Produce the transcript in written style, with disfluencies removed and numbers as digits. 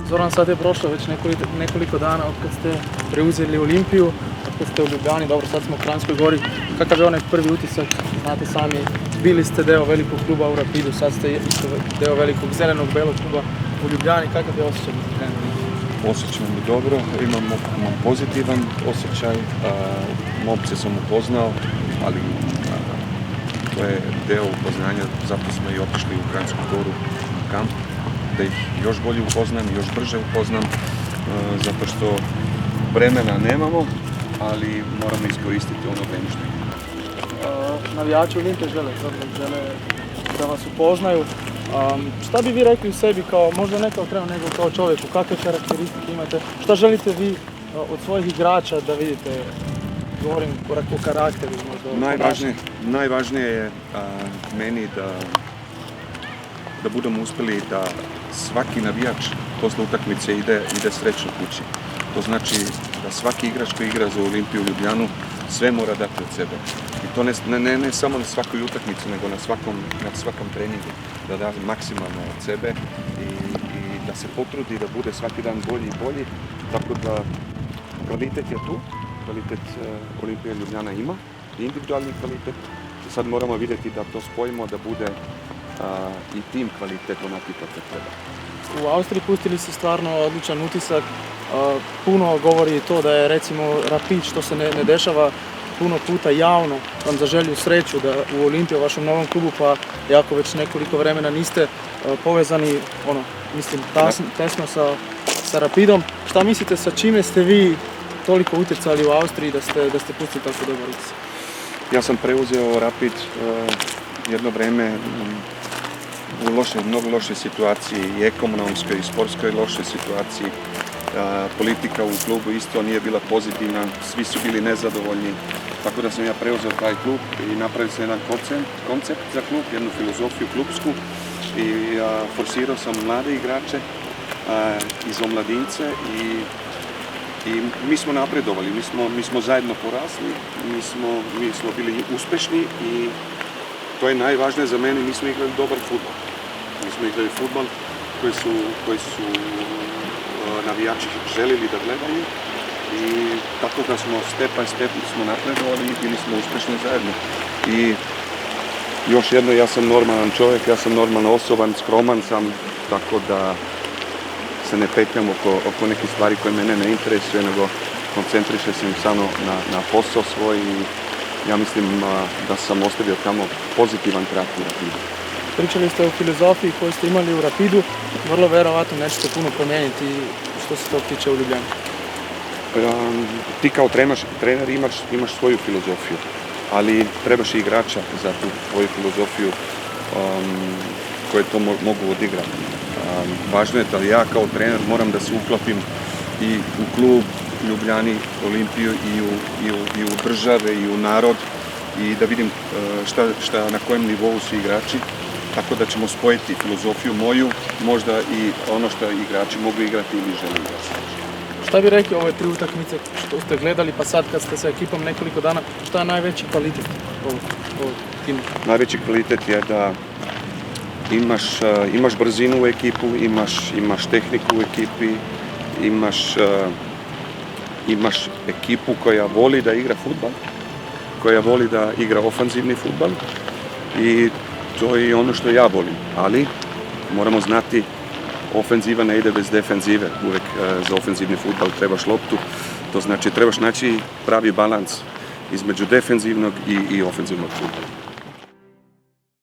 Zoran, sad je prošlo već nekoliko dana od kad ste preuzeli Olimpiju, od kad ste u Ljubljani, dobro sad smo u Kranjskoj Gori. Kakav je onaj prvi utisak? Znate sami, bili ste deo velikog kluba u Rapidu, sad ste isto deo velikog zelenog belog kluba u Ljubljani. Kakav je osjećaj za trener? Osjećam me dobro, imam pozitivan osjećaj, momce sam upoznao, ali to je deo upoznanja, zato smo i otišli u Kranjsku Goru na kamp, da ih još bolje upoznam, još brže upoznam, zato što vremena nemamo, ali moramo iskoristiti ono vreme što imamo. Navijači Olimpije žele da vas upoznaju. Šta bi vi rekli sebi kao, možda ne kao trener, nego kao čovjeku, kakve karakteristike imate, šta želite vi od svojih igrača da vidite, govorim o karakteru možda? Najvažnije je meni da budemo uspjeli da svaki navijač posle utakmice ide srećno kući. To znači da svaki igrač koji igra za Olimpiju Ljubljanu sve mora dati od sebe. I to ne samo na svakoj utakmici, nego na svakom treningu. Da da maksimalno od sebe i da se potrudi da bude svaki dan bolji i bolji. Tako da kvalitet je tu, kvalitet Olimpija Ljubljana ima, individualni kvalitet. I sad moramo vidjeti da to spojimo, da bude i tim kvalitet onaki kako treba. U Austriji pustili se stvarno odličan utisak. Puno govori i to da je recimo Rapid, što se ne dešava puno puta javno, vam zaželju sreću da u Olimpiji, u vašem novom klubu, pa jako već nekoliko vremena niste povezani, tesno sa Rapidom. Šta mislite, sa čime ste vi toliko utjecali u Austriji da ste pustili tako dobar utisak? Ja sam preuzeo Rapid jedno vreme u mnogo lošoj situaciji, i ekonomskoj i sportskoj lošoj situaciji. Politika u klubu isto nije bila pozitivna, svi su bili nezadovoljni, tako da sam ja preuzeo taj klub i napravio sam jedan koncept za klub, jednu filozofiju klubsku i forsirao sam mlade igrače iz omladince i mi smo napredovali, mi smo zajedno porasli, mi smo bili uspešni i to je najvažnije za mene, mi smo igrali dobar fudbal. Mi smo igrali fudbal koji su navijači želili da gledaju i tako da smo step by step smo napredovali i bili smo uspešni zajedno. I još jedno, ja sam normalan čovjek, ja sam normalno osoban, skroman sam, tako da se ne petljam oko nekih stvari koje mene ne interesuje, nego koncentrišem se samo na posao svoj i ja mislim da sam ostavio tamo pozitivan trag u Rapidu. Pričali ste o filozofiji koju ste imali u Rapidu, vrlo verovatno nećete puno promijeniti što se to tiče u Ljubljani. Ti kao trener imaš svoju filozofiju, ali trebaš i igrača za tu tvoju filozofiju koje to mogu odigrati. Važno je da ja kao trener moram da se uklopim i u klub Ljubljani, Olimpiju i u države i u narod i da vidim na kojem nivou su igrači. Tako da ćemo spojiti filozofiju moju, možda i ono što igrači mogu igrati ili žele igrati. Šta bi rekli ove 3 utakmice što ste gledali, pa sad kad ste sa ekipom nekoliko dana, šta je najveći kvalitet ovog tima? Najveći kvalitet je da imaš brzinu u ekipu, imaš tehniku u ekipi, imaš ekipu koja voli da igra fudbal, koja voli da igra ofanzivni fudbal i to je ono što ja volim, ali moramo znati, ofenziva ne ide bez defenzive. Uvijek za ofenzivni fudbal trebaš loptu, to znači trebaš naći pravi balans između defenzivnog i ofenzivnog fudbala.